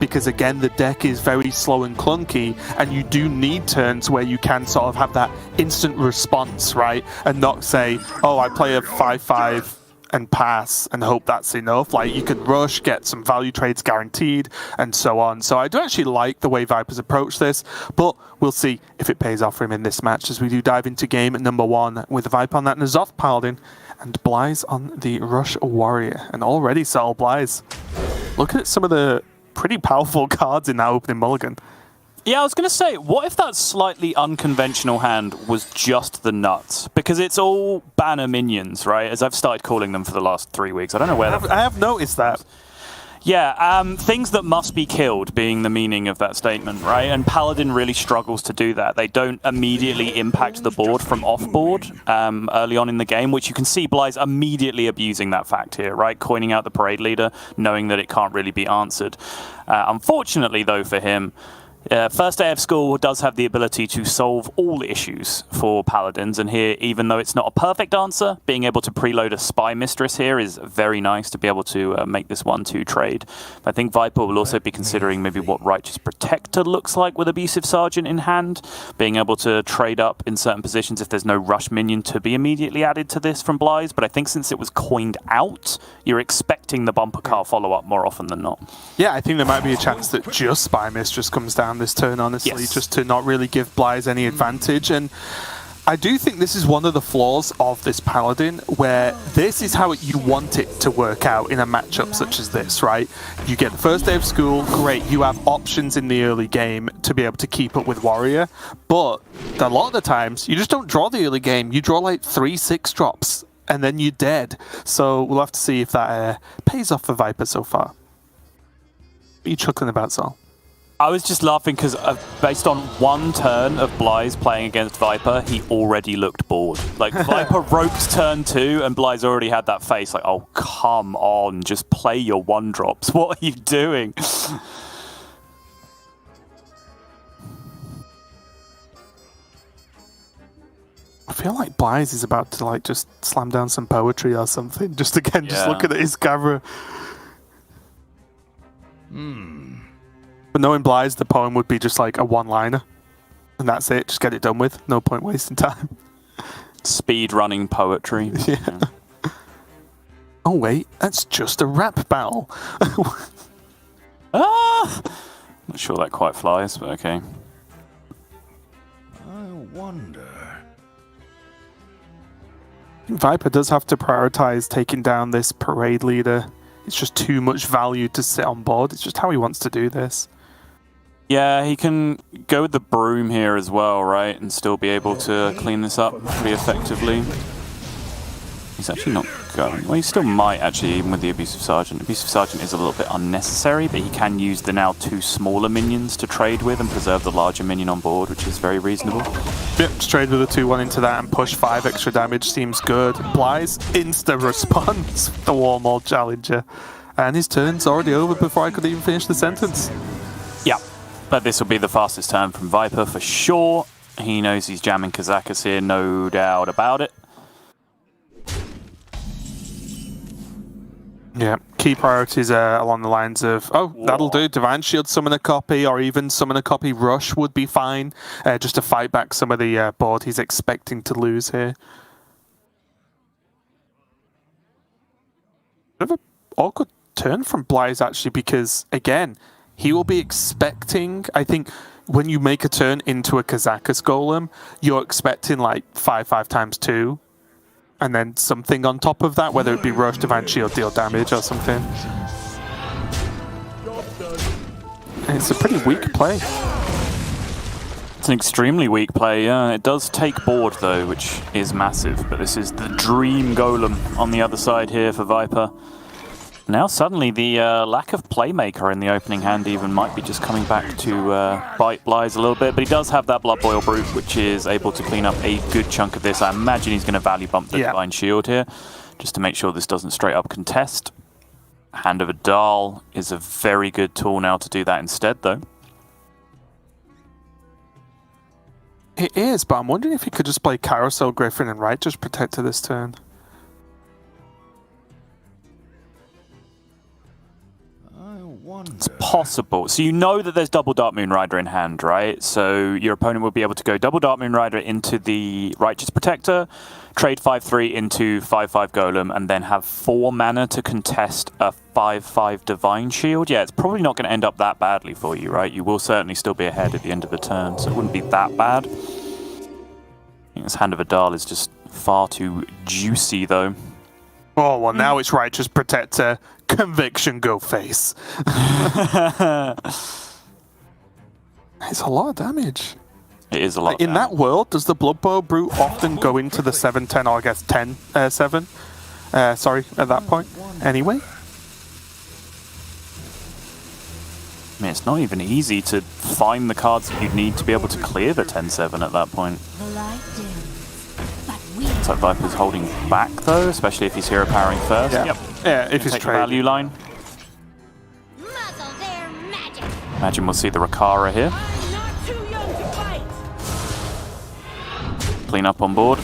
because again the deck is very slow and clunky, and you do need turns where you can sort of have that instant response, right? And not say, oh, I play a 5/5 and pass and hope that's enough. Like, you could rush, get some value trades guaranteed, and so on. So I do actually like the way Viper's approached this, but we'll see if it pays off for him in this match as we do dive into game number 1 with Viper on that N'Zoth Paladin and xBlyzes on the Rush Warrior. And already settled xBlyzes. Look at some of the pretty powerful cards in that opening mulligan. Yeah, I was going to say, what if that slightly unconventional hand was just the nuts? Because it's all banner minions, right? As I've started calling them for the last 3 weeks. I don't know where I have noticed that. Yeah, things that must be killed being the meaning of that statement, right? And Paladin really struggles to do that. They don't immediately impact the board from off-board early on in the game, which you can see xBlyzes immediately abusing that fact here, right? Coining out the parade leader, knowing that it can't really be answered. Unfortunately, though, for him, first day of school does have the ability to solve all issues for Paladins, and here, even though it's not a perfect answer, being able to preload a Spy Mistress here is very nice to be able to make this 1-2 trade. I think Viper will also be considering maybe what Righteous Protector looks like with Abusive Sergeant in hand, being able to trade up in certain positions if there's no rush minion to be immediately added to this from xBlyzes, but I think since it was coined out, you're expecting the bumper car follow-up more often than not. Yeah, I think there might be a chance that just Spy Mistress comes down this turn, honestly, yes, just to not really give xBlyzes any advantage. And I do think this is one of the flaws of this Paladin, where this is how you want it to work out in a matchup such as this, right? You get the first day of school, great, you have options in the early game to be able to keep up with Warrior, but a lot of the times you just don't draw the early game, you draw like 3/6 drops and then you're dead. So we'll have to see if that pays off for Viper so far. What are you chuckling about, Sol? I was just laughing because based on one turn of xBlyzes playing against Viper, he already looked bored. Like, Viper roped turn 2 and xBlyzes already had that face like, oh, come on, just play your 1-drops. What are you doing? I feel like xBlyzes is about to like just slam down some poetry or something. Just again, just looking at his camera. But knowing xBlyzes, the poem would be just like a one-liner. And that's it, just get it done with. No point wasting time. Speed running poetry. Yeah. Oh wait, that's just a rap battle. Not sure that quite flies, but okay. I wonder. Viper does have to prioritize taking down this parade leader. It's just too much value to sit on board. It's just how he wants to do this. Yeah, he can go with the broom here as well, right? And still be able to clean this up pretty effectively. He's actually not going. Well, he still might actually, even with the Abusive Sergeant. Abusive Sergeant is a little bit unnecessary, but he can use the now 2 smaller minions to trade with and preserve the larger minion on board, which is very reasonable. Yep, just trade with a 2/1 into that and push 5 extra damage. Seems good. xBlyzes, insta response, the Warm All Challenger. And his turn's already over before I could even finish the sentence. Yeah, but this will be the fastest turn from Viper for sure. He knows he's jamming Kazakus here, no doubt about it. Yeah, key priorities are along the lines of, oh, that'll do, Divine Shield, summon a copy, or even summon a copy rush would be fine, just to fight back some of the board he's expecting to lose here. Bit of an awkward turn from xBlyzes, actually, because, again, he will be expecting, I think, when you make a turn into a Kazakus Golem, you're expecting, like, 5/5 times 2. And then something on top of that, whether it be rush, divine shield, deal damage or something. And it's a pretty weak play. It's an extremely weak play, yeah. It does take board though, which is massive, but this is the dream golem on the other side here for Viper. Now suddenly the lack of playmaker in the opening hand even might be just coming back to bite xBlyzes a little bit, but he does have that Blood Boil Brute, which is able to clean up a good chunk of this. I imagine he's going to value bump the Divine Shield here, just to make sure this doesn't straight up contest. Hand of a Dahl is a very good tool now to do that instead, though. It is, but I'm wondering if he could just play Carousel Griffin and Righteous Protector this turn. It's possible. So you know that there's double Dark Moon Rider in hand, right? So your opponent will be able to go double Dark Moon Rider into the Righteous Protector, trade 5/3 into 5/5 Golem, and then have 4 mana to contest a 5/5 Divine Shield. Yeah, it's probably not going to end up that badly for you, right? You will certainly still be ahead at the end of the turn, so it wouldn't be that bad. I think this Hand of Adal is just far too juicy, though. Oh, well, now it's Righteous Protector. Conviction, go face. It's a lot of damage. It is a lot. In that world, does the Blood Bowl Brute often go into the 7/10, or I guess 10/7? Sorry, at that point. Anyway. I mean, it's not even easy to find the cards that you'd need to be able to clear the 10/7 at that point. Looks like Viper's holding back, though, especially if he's hero powering first. Yeah, yep. Yeah, if he's take the trading. value line. Imagine we'll see the Rakara here. Clean up on board.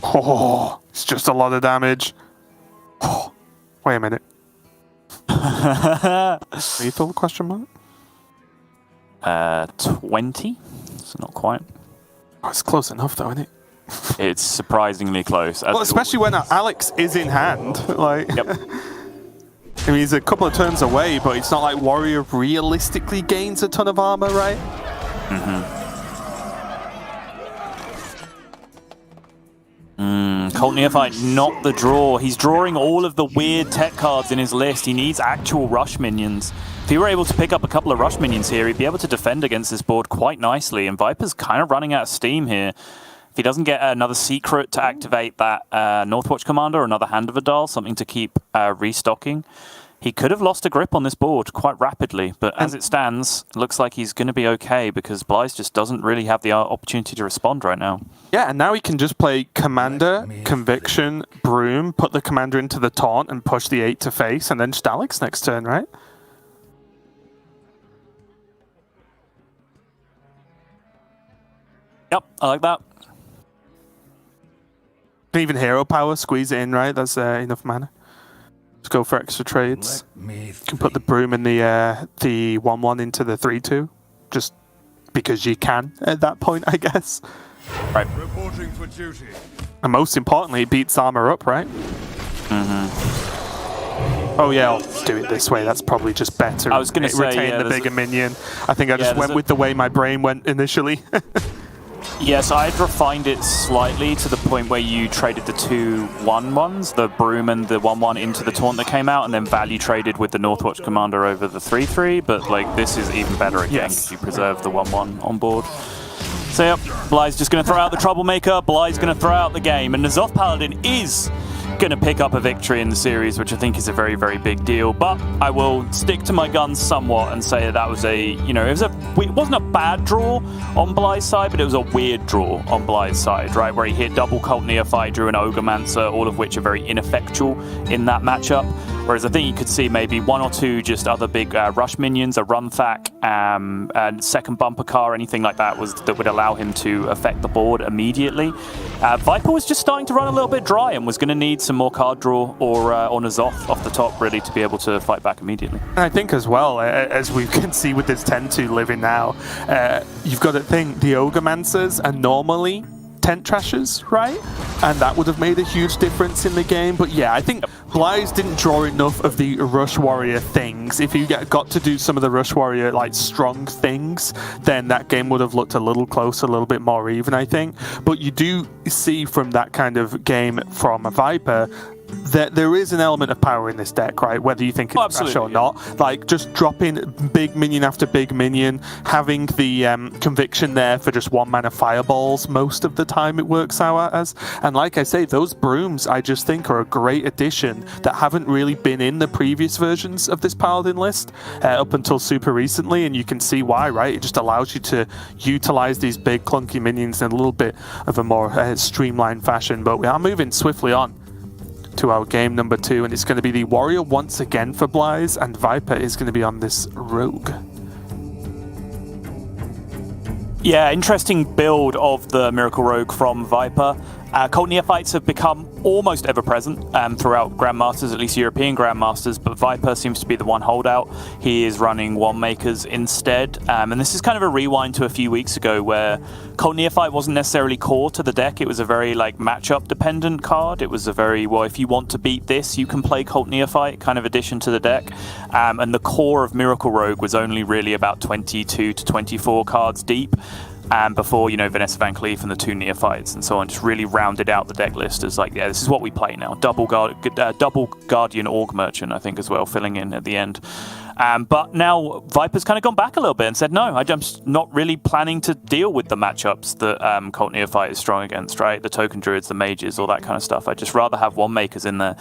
Oh, it's just a lot of damage. Oh, wait a minute. Lethal, question mark? 20, so not quite. Oh, it's close enough, though, isn't it? It's surprisingly close. Well, especially when Alex is in hand. Like, yep. I mean, he's a couple of turns away, but it's not like Warrior realistically gains a ton of armor, right? Colt Neophyte, not the draw. He's drawing all of the weird tech cards in his list. He needs actual rush minions. If he were able to pick up a couple of rush minions here, he'd be able to defend against this board quite nicely. And Viper's kind of running out of steam here. If he doesn't get another secret to activate that Northwatch Commander or another Hand of Adal, something to keep restocking, he could have lost a grip on this board quite rapidly. But as it stands, it looks like he's going to be okay because xBlyzes just doesn't really have the opportunity to respond right now. Yeah, and now he can just play Commander, Conviction, Broom, put the Commander into the Taunt and push the 8 to face, and then just Alex next turn, right? Yep, I like that. Can even Hero Power, squeeze it in, right? That's enough mana. Just go for extra trades. Can put the Broom and the 1/1 into the 3/2, just because you can at that point, I guess. Right. Reporting for duty. And most importantly, it beats armor up, right? Oh yeah, I'll do it this way. That's probably just better. I was going to say, retain yeah, the bigger minion. I think I just went with the way my brain went initially. Yes, I'd refined it slightly to the point where you traded the 2 1/1s, the Broom and the 1/1 into the Taunt that came out, and then value traded with the Northwatch Commander over the 3/3. But like this is even better again because you preserve the 1/1 on board. So yep, xBlyzes just going to throw out the Troublemaker. xBlyzes going to throw out the game, and N'Zoth Paladin is going to pick up a victory in the series, which I think is a very, very big deal. But I will stick to my guns somewhat and say that was a, you know, it wasn't a bad draw on xBlyzes' side, but it was a weird draw on xBlyzes' side, right? Where he hit double Cult Neophyte, drew an Ogremancer, all of which are very ineffectual in that matchup. Whereas I think you could see maybe 1 or 2 just other big rush minions, a Runthak, and second bumper car, anything like that that would allow him to affect the board immediately. Viper was just starting to run a little bit dry and was going to need some more card draw or N'Zoth off the top really to be able to fight back immediately. And I think as well, as we can see with this 10-2 living now, you've got to think the Ogamancers are normally tent trashers, right? And that would have made a huge difference in the game. But yeah, I think xBlyzes didn't draw enough of the Rush Warrior things. If you got to do some of the Rush Warrior like strong things, then that game would have looked a little closer, a little bit more even, I think. But you do see from that kind of game from a Viper that there is an element of power in this deck, right? Whether you think it's trash or not. Like, just dropping big minion after big minion, having the conviction there for just 1 mana fireballs most of the time it works out as. And like I say, those Brooms, I just think, are a great addition that haven't really been in the previous versions of this Paladin list up until super recently, and you can see why, right? It just allows you to utilize these big clunky minions in a little bit of a more streamlined fashion. But we are moving swiftly on to our game number 2, and it's going to be the Warrior once again for xBlyzes, and Viper is going to be on this Rogue. Yeah, interesting build of the Miracle Rogue from Viper. Cold Neophytes have become almost ever-present throughout Grandmasters, at least European Grandmasters, but Viper seems to be the one holdout. He is running One Makers instead, and this is kind of a rewind to a few weeks ago where Cold Neophyte wasn't necessarily core to the deck. It was a very like matchup-dependent card. It was a very, well, if you want to beat this, you can play Cold Neophyte kind of addition to the deck, and the core of Miracle Rogue was only really about 22 to 24 cards deep. Before, you know, Vanessa Van Cleef and the 2 Neophytes and so on, just really rounded out the deck list as like, yeah, this is what we play now. Double Guardian Org Merchant, I think, as well, filling in at the end. But now Viper's kind of gone back a little bit and said, no, I'm just not really planning to deal with the matchups that Cult Neophyte is strong against, right? The Token Druids, the Mages, all that kind of stuff. I'd just rather have One Makers in there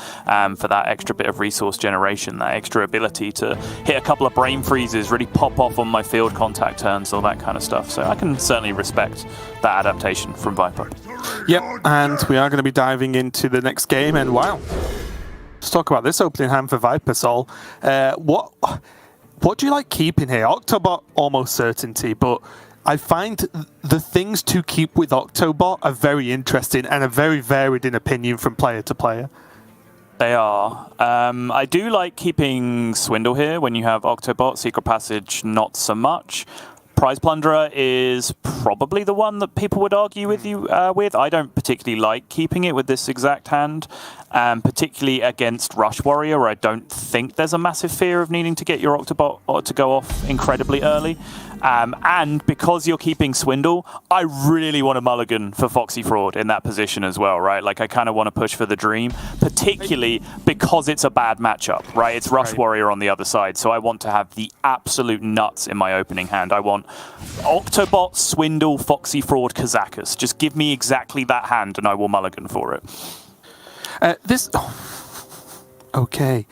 for that extra bit of resource generation, that extra ability to hit a couple of Brain Freezes, really pop off on my field contact turns, all that kind of stuff. So I can certainly respect that adaptation from Viper. Yep, and we are going to be diving into the next game, and wow. Let's talk about this opening hand for Viper, Sol. What do you like keeping here? Octobot, almost certainty, but I find the things to keep with Octobot are very interesting and are very varied in opinion from player to player. They are. I do like keeping Swindle here when you have Octobot. Secret Passage, not so much. Prize Plunderer is probably the one that people would argue with you with. I don't particularly like keeping it with this exact hand, particularly against Rush Warrior, where I don't think there's a massive fear of needing to get your Octobot to go off incredibly early. And because you're keeping Swindle, I really want a mulligan for Foxy Fraud in that position as well, right? Like, I kind of want to push for the Dream, particularly because it's a bad matchup, right? It's Rush Warrior on the other side, so I want to have the absolute nuts in my opening hand. I want Octobot, Swindle, Foxy Fraud, Kazakus. Just give me exactly that hand and I will mulligan for it. Okay.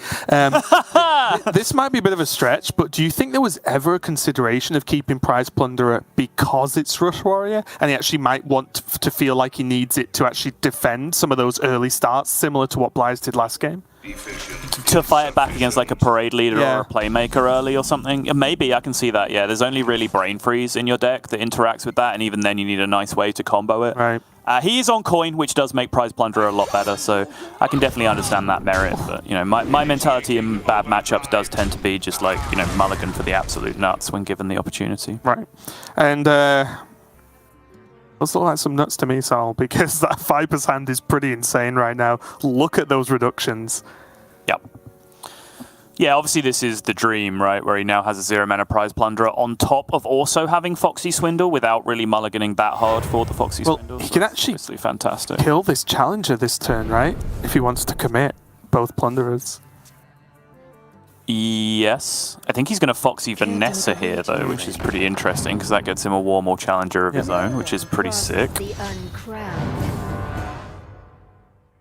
This might be a bit of a stretch, but do you think there was ever a consideration of keeping Prize Plunderer because it's Rush Warrior, and he actually might want to feel like he needs it to actually defend some of those early starts, similar to what Blyze did last game? To fight it back against like a parade leader or a playmaker early or something? Maybe, I can see that, yeah. There's only really Brain Freeze in your deck that interacts with that, and even then you need a nice way to combo it. Right. He is on coin, which does make Prize Plunderer a lot better, so I can definitely understand that merit. But, you know, my mentality in bad matchups does tend to be just like, you know, mulligan for the absolute nuts when given the opportunity. Right. And those look like some nuts to me, Sal, because that Viper's hand is pretty insane right now. Look at those reductions. Yep. Yeah, obviously this is the Dream, right, where he now has a 0-mana Prize Plunderer on top of also having Foxy Swindle without really mulliganing that hard for the Foxy Swindle. He can actually fantastic. Kill this Challenger this turn, right? If he wants to commit both Plunderers. Yes. I think he's going to Foxy Vanessa here, though, which is pretty interesting, because that gets him a Warmaw Challenger of his own, which is pretty sick.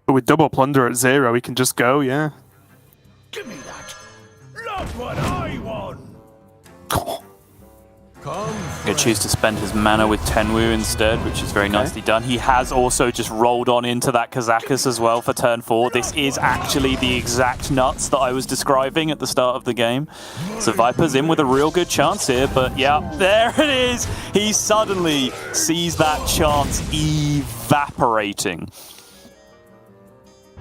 But with double Plunder at 0, he can just go, yeah. Give me that. Not what I want. Going to choose to spend his mana with Tenwu instead, which is very nicely done. He has also just rolled on into that Kazakus as well for turn 4. This is actually the exact nuts that I was describing at the start of the game. So Viper's in with a real good chance here, but yeah, there it is. He suddenly sees that chance evaporating.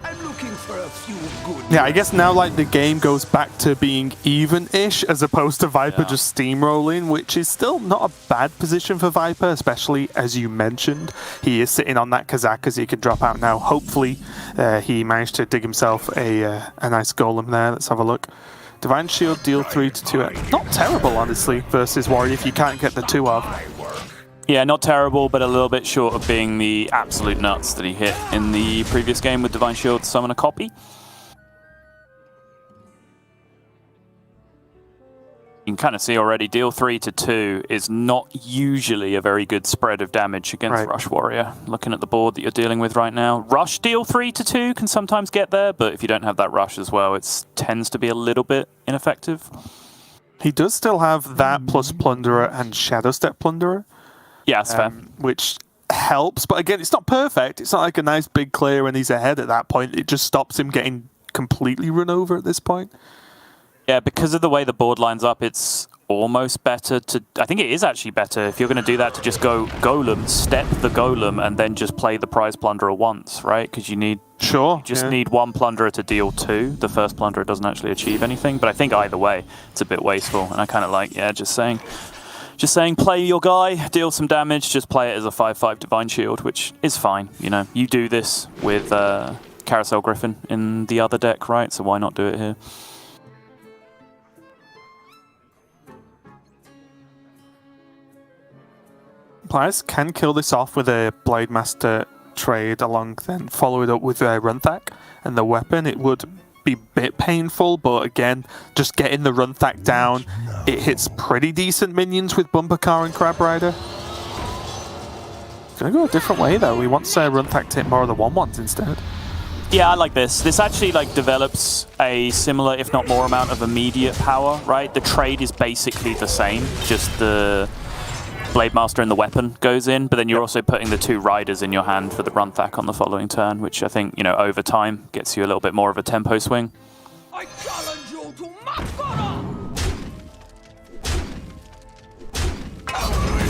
I'm looking for a few good. Yeah, I guess now like the game goes back to being even-ish as opposed to Viper just steamrolling, which is still not a bad position for Viper, especially as you mentioned. He is sitting on that Kazakus he can drop out now. Hopefully he managed to dig himself a nice golem there. Let's have a look. Divine Shield, deal 3 to 2. Not terrible, honestly, versus Warrior if you can't get the 2 of. Yeah, not terrible, but a little bit short of being the absolute nuts that he hit in the previous game with Divine Shield to summon a copy. You can kind of see already, deal 3 to 2 is not usually a very good spread of damage against Rush Warrior. Looking at the board that you're dealing with right now, Rush deal 3 to 2 can sometimes get there, but if you don't have that Rush as well, it tends to be a little bit ineffective. He does still have that plus Plunderer and Shadow Step Plunderer. Yeah, that's fair. Which helps, but again, it's not perfect. It's not like a nice big clear when he's ahead at that point. It just stops him getting completely run over at this point. Yeah, because of the way the board lines up, it's almost better to... I think it is actually better if you're going to do that to just go Golem, step the Golem, and then just play the Prize Plunderer once, right? Because you need... Sure. You just need one Plunderer to deal 2. The first Plunderer doesn't actually achieve anything, but I think either way, it's a bit wasteful. And I kind of like, yeah, just saying, play your guy, deal some damage, just play it as a 5/5 Divine Shield, which is fine. You know, you do this with Carousel Griffin in the other deck, right? So why not do it here? Players can kill this off with a Blademaster trade along, then follow it up with a Runthak and the weapon. It would be a bit painful, but again, just getting the Runthak down, it hits pretty decent minions with Bumper Car and Crab Rider. Gonna go a different way though. We want Runthak to hit more of the 1/1s instead. Yeah, I like this. This actually like develops a similar, if not more, amount of immediate power, right? The trade is basically the same, just the Blademaster and the weapon goes in, but then you're also putting the 2 riders in your hand for the Runthak on the following turn, which I think, you know, over time gets you a little bit more of a tempo swing. I challenge you to match battle!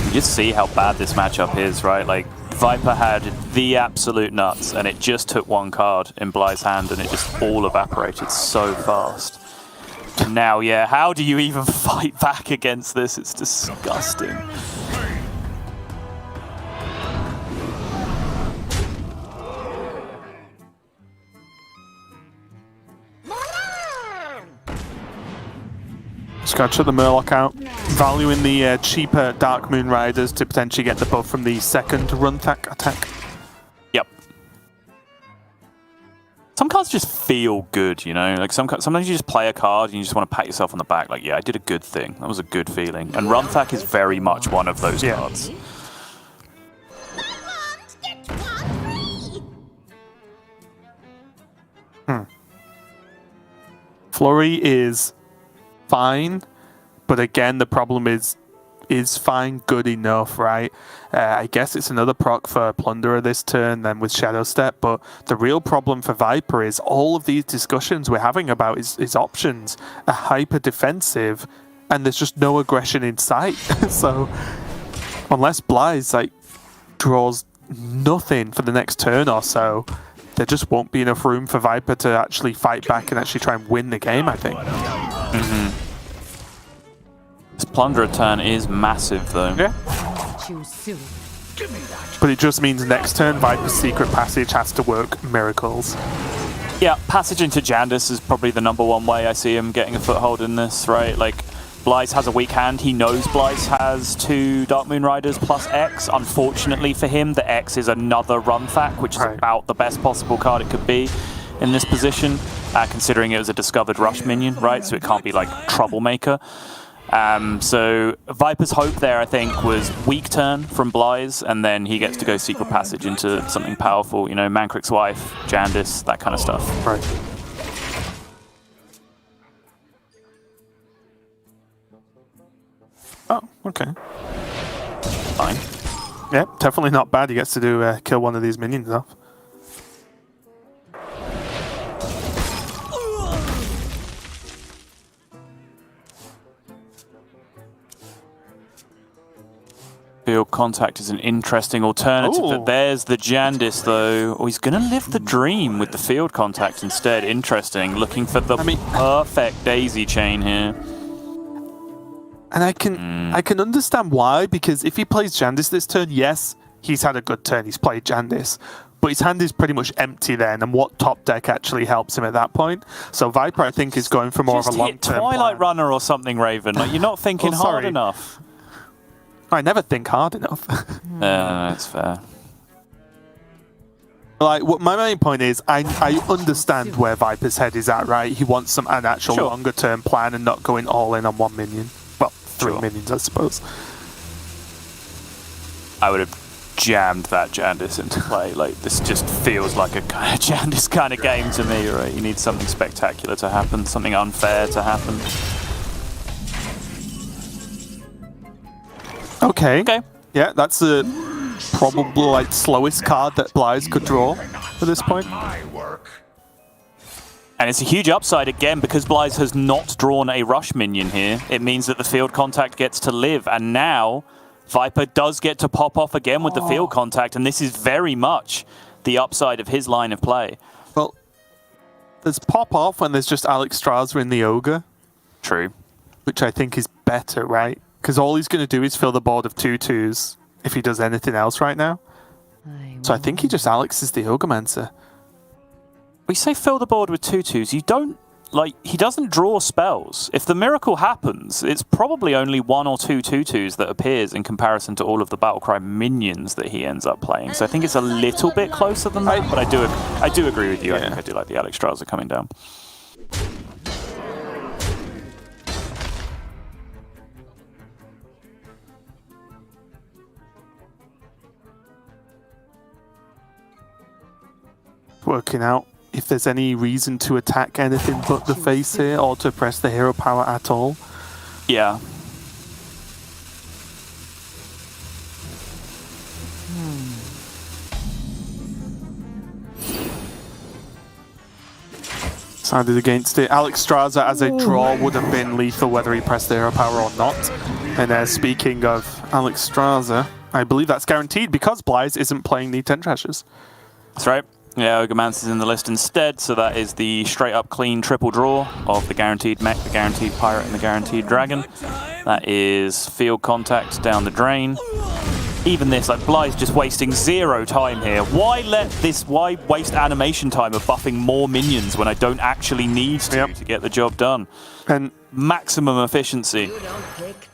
You just see how bad this matchup is, right? Like, Viper had the absolute nuts, and it just took 1 card in Bly's hand, and it just all evaporated so fast. And now, yeah, how do you even fight back against this? It's disgusting. Scratch the Murloc out, valuing the cheaper Dark Moon Riders to potentially get the buff from the second Runthak attack. Yep. Some cards just feel good, you know? Like sometimes you just play a card and you just want to pat yourself on the back, like, yeah, I did a good thing. That was a good feeling. And Runthak is very much one of those cards. Flurry is fine, but again, the problem is fine good enough, right? I guess it's another proc for Plunderer this turn, then with Shadow Step, but the real problem for Viper is all of these discussions we're having about his options are hyper defensive, and there's just no aggression in sight. So unless Blyze like draws nothing for the next turn or so, there just won't be enough room for Viper to actually fight back and actually try and win the game, I think. This Plunderer turn is massive, though. Yeah. But it just means next turn, Viper's Secret Passage has to work miracles. Yeah, Passage into Jandice is probably the #1 way I see him getting a foothold in this, right? Like, Blyze has a weak hand. He knows Blyze has 2 Dark Moon Riders plus X. Unfortunately for him, the X is another Runthak, which is about the best possible card it could be in this position, considering it was a discovered rush minion, right? So it can't be like Troublemaker. So Viper's hope there, I think, was weak turn from Blyze, and then he gets to go Secret Passage into something powerful, you know, Mancrick's Wife, Jandice, that kind of stuff. Right. Oh, okay. Fine. Yeah, definitely not bad. He gets to do kill one of these minions off. Field Contact is an interesting alternative, but there's the Jandice, though. Oh, he's going to live the dream with the Field Contact instead. Interesting. Looking for the perfect daisy chain here. And I can understand why, because if he plays Jandice this turn, yes, he's had a good turn. He's played Jandice. But his hand is pretty much empty then, and what top deck actually helps him at that point? So Viper, I think, is going for more of a long-term Twilight plan. Runner or something, Raven. Like, you're not thinking hard enough. I never think hard enough. That's fair. Like, what my main point is, I understand where Viper's head is at, right? He wants an actual longer-term plan and not going all in on 1 minion. Well, 3 minions, I suppose. I would have jammed that Jandice into play. Like, this just feels like a kind of Jandice kind of game to me, right? You need something spectacular to happen, something unfair to happen. Okay. Yeah, that's the probably like slowest card that Blyze could draw at this point. And it's a huge upside again because xBlyzes has not drawn a rush minion here. It means that the field contact gets to live. And now Viper does get to pop off again with the field contact. And this is very much the upside of his line of play. Well, there's pop off when there's just Alexstrasza in the Ogre. True. Which I think is better, right? Because all he's going to do is fill the board of 2/2s if he does anything else right now. So I think he just Alexes the Ogremancer. We say fill the board with 2/2s. You don't, like, he doesn't draw spells. If the miracle happens, it's probably only 1 or 2 2/2s that appears in comparison to all of the Battlecry minions that he ends up playing. So I think it's a little bit closer than that, but I do agree with you. Yeah. I think I do like the Alexstrasza coming down. Working out if there's any reason to attack anything but the face here or to press the hero power at all. Yeah. Decided against it. Alexstrasza as a draw would have been lethal whether he pressed the hero power or not. And speaking of Alexstrasza, I believe that's guaranteed because xBlyzes isn't playing the 10 Trashers. That's right. Yeah, Ogremancer's in the list instead, so that is the straight-up clean triple draw of the guaranteed mech, the guaranteed pirate, and the guaranteed dragon. That is field contact down the drain. Even this, like, xBlyzes just wasting 0 time here. Why waste animation time of buffing more minions when I don't actually need to get the job done? And maximum efficiency.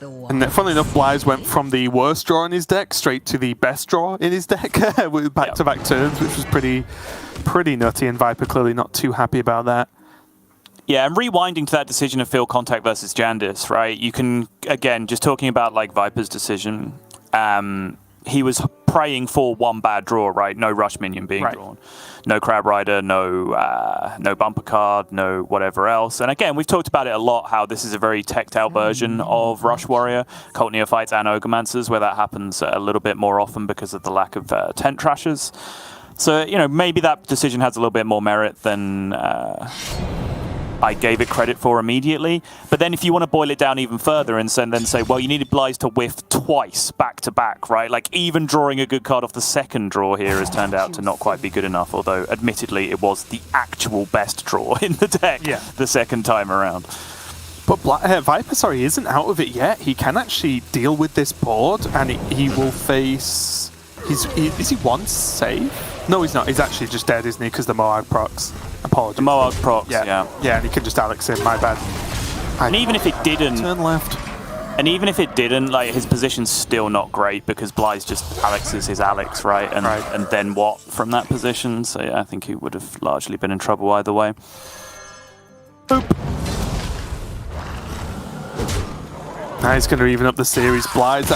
And funnily enough, xBlyzes went from the worst draw in his deck straight to the best draw in his deck with back-to-back turns, which was pretty nutty, and Viper clearly not too happy about that. Yeah, and rewinding to that decision of field contact versus Jandice, right? You can, again, just talking about like Viper's decision, he was praying for one bad draw, right? No rush minion being drawn. No Crab Rider, no bumper card, no whatever else. And again, we've talked about it a lot, how this is a very teched out version of Rush Warrior, Cult Neophytes and Ogremances, where that happens a little bit more often because of the lack of tent trashers. So, you know, maybe that decision has a little bit more merit than I gave it credit for immediately. But then if you want to boil it down even further and then say, well, you needed xBlyzes to whiff twice back to back, right? Like even drawing a good card off the second draw here has turned out to not quite be good enough, although admittedly it was the actual best draw in the deck the second time around. But Viper, isn't out of it yet. He can actually deal with this board, and he will face... Is he one save? No, he's not. He's actually just dead, isn't he? Because the Moag procs. Apologies. The Moag procs, yeah. Yeah, and he can just Alex him, my bad. And even if it didn't... Turn left. And even if it didn't, like, his position's still not great because xBlyzes just Alexes his Alex, right? And then what from that position? So yeah, I think he would have largely been in trouble either way. Boop. Now he's going to even up the series. xBlyzes.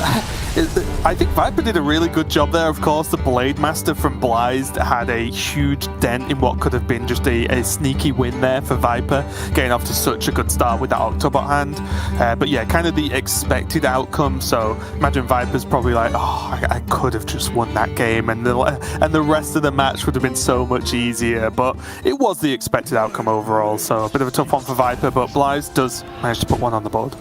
I think Viper did a really good job there. Of course, the Blade Master from xBlyzes had a huge dent in what could have been just a sneaky win there for Viper, getting off to such a good start with that Octobot hand. But yeah, kind of the expected outcome. So imagine Viper's probably like, oh, I could have just won that game, and the rest of the match would have been so much easier. But it was the expected outcome overall. So a bit of a tough one for Viper, but xBlyzes does manage to put one on the board.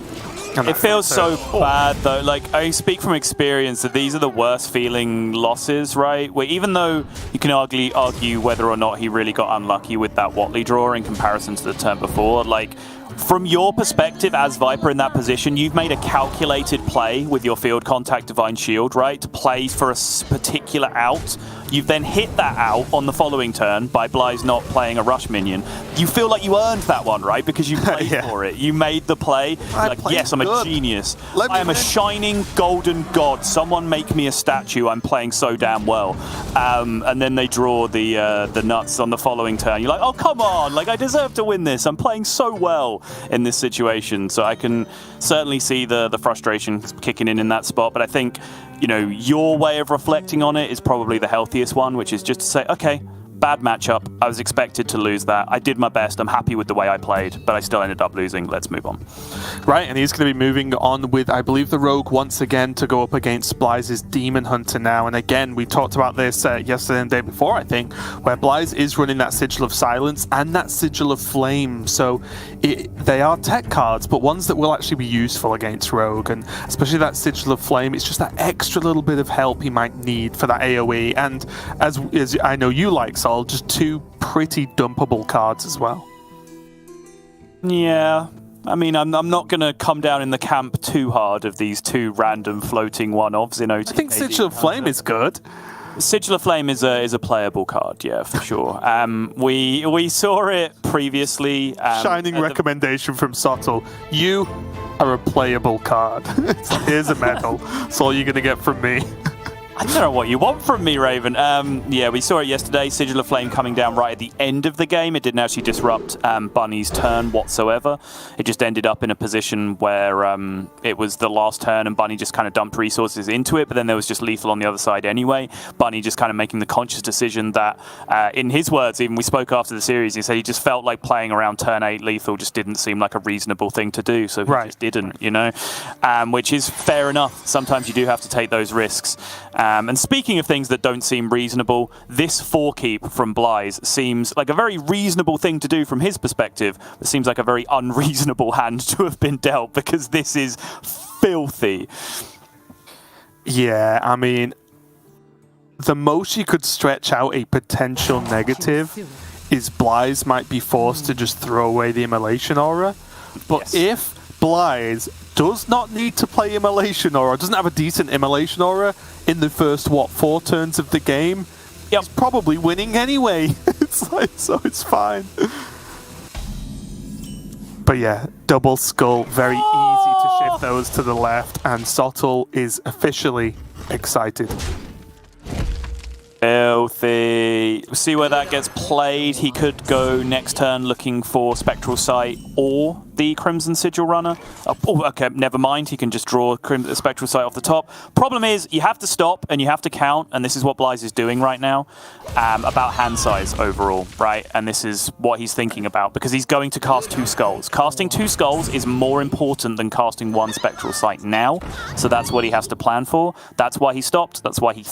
It feels so bad though. Like, I speak from experience that these are the worst feeling losses, right? Where even though you can argue whether or not he really got unlucky with that Watley draw in comparison to the turn before, like, from your perspective as Viper in that position, you've made a calculated play with your field contact Divine Shield, right? To play for a particular out. You've then hit that out on the following turn by xBlyzes not playing a rush minion. You feel like you earned that one, right? Because you played for it. You made the play. Like, yes, I'm a genius. I am a shining golden god. Someone make me a statue. I'm playing so damn well. And then they draw the nuts on the following turn. You're like, oh, come on. Like, I deserve to win this. I'm playing so well in this situation. So I can certainly see the frustration kicking in that spot. But I think, you know, your way of reflecting on it is probably the healthiest one, which is just to say, okay, Bad matchup. I was expected to lose that. I did my best. I'm happy with the way I played, but I still ended up losing. Let's move on. Right, and he's going to be moving on with, I believe, the Rogue once again to go up against xBlyzes Demon Hunter now. And again, we talked about this yesterday and the day before, I think, where xBlyze is running that Sigil of Silence and that Sigil of Flame. So they are tech cards, but ones that will actually be useful against Rogue. And especially that Sigil of Flame, it's just that extra little bit of help he might need for that AoE. And as I know you like, Sol, just two pretty dumpable cards as well. Yeah. I mean, I'm not going to come down in the camp too hard of these two random floating one-offs in OTK. I think Sigil of Flame is good. Sigil of Flame is a playable card, yeah, for sure. We saw it previously. Shining recommendation from Sottle. You are a playable card. Here's a medal. That's all you're going to get from me. I don't know what you want from me, Raven. Yeah, we saw it yesterday. Sigil of Flame coming down right at the end of the game. It didn't actually disrupt Bunny's turn whatsoever. It just ended up in a position where it was the last turn and Bunny just kind of dumped resources into it, but then there was just lethal on the other side anyway. Bunny just kind of making the conscious decision that, in his words, even we spoke after the series, he said he just felt like playing around turn 8 lethal just didn't seem like a reasonable thing to do, so he just didn't, you know? Which is fair enough. Sometimes you do have to take those risks. And speaking of things that don't seem reasonable, this 4-keep from xBlyze seems like a very reasonable thing to do from his perspective. It seems like a very unreasonable hand to have been dealt, because this is filthy. Yeah, I mean, the most you could stretch out a potential negative is xBlyze might be forced to just throw away the Immolation Aura. But if xBlyze does not need to play Immolation Aura, doesn't have a decent Immolation Aura in the first, 4 turns of the game, he's probably winning anyway. It's like, so it's fine. But yeah, double skull, very easy to shift those to the left, and Sottle is officially excited. Filthy. We'll see where that gets played. He could go next turn looking for Spectral Sight or the Crimson Sigil Runner. Oh, okay, never mind. He can just draw Spectral Sight off the top. Problem is, you have to stop and you have to count, and this is what xBlyze is doing right now, about hand size overall, right? And this is what he's thinking about, because he's going to cast 2 skulls. Casting 2 skulls is more important than casting 1 Spectral Sight now, so that's what he has to plan for. That's why he stopped. That's why he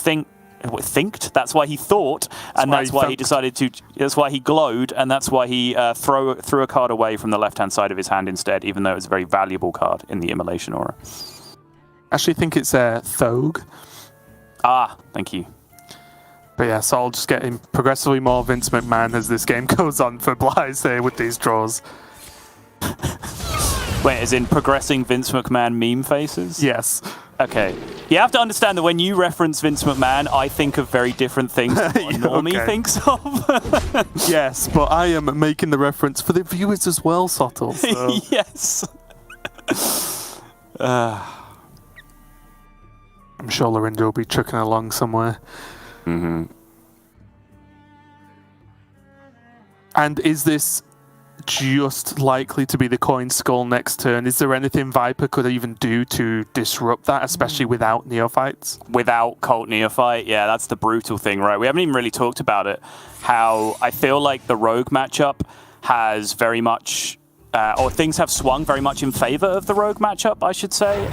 that's why he thought, and that's why he decided to. That's why he glowed, and that's why he threw a card away from the left-hand side of his hand instead, even though it's a very valuable card in the Immolation Aura. Actually, think it's Thog. Ah, thank you. But yeah, so I'll just getting progressively more Vince McMahon as this game goes on for xBlyze here with these draws. Wait, as in progressing Vince McMahon meme faces? Yes. Okay. You have to understand that when you reference Vince McMahon, I think of very different things than what Normie thinks of. Yes, but I am making the reference for the viewers as well, Sottle. So. Yes. I'm sure Lorinda will be trucking along somewhere. Mm-hmm. And is this just likely to be the coin skull next turn? Is there anything Viper could even do to disrupt that, especially without Neophytes? Without Cult Neophyte, yeah, that's the brutal thing, right? We haven't even really talked about it. How I feel like the Rogue matchup has very much, or things have swung very much in favor of the Rogue matchup, I should say,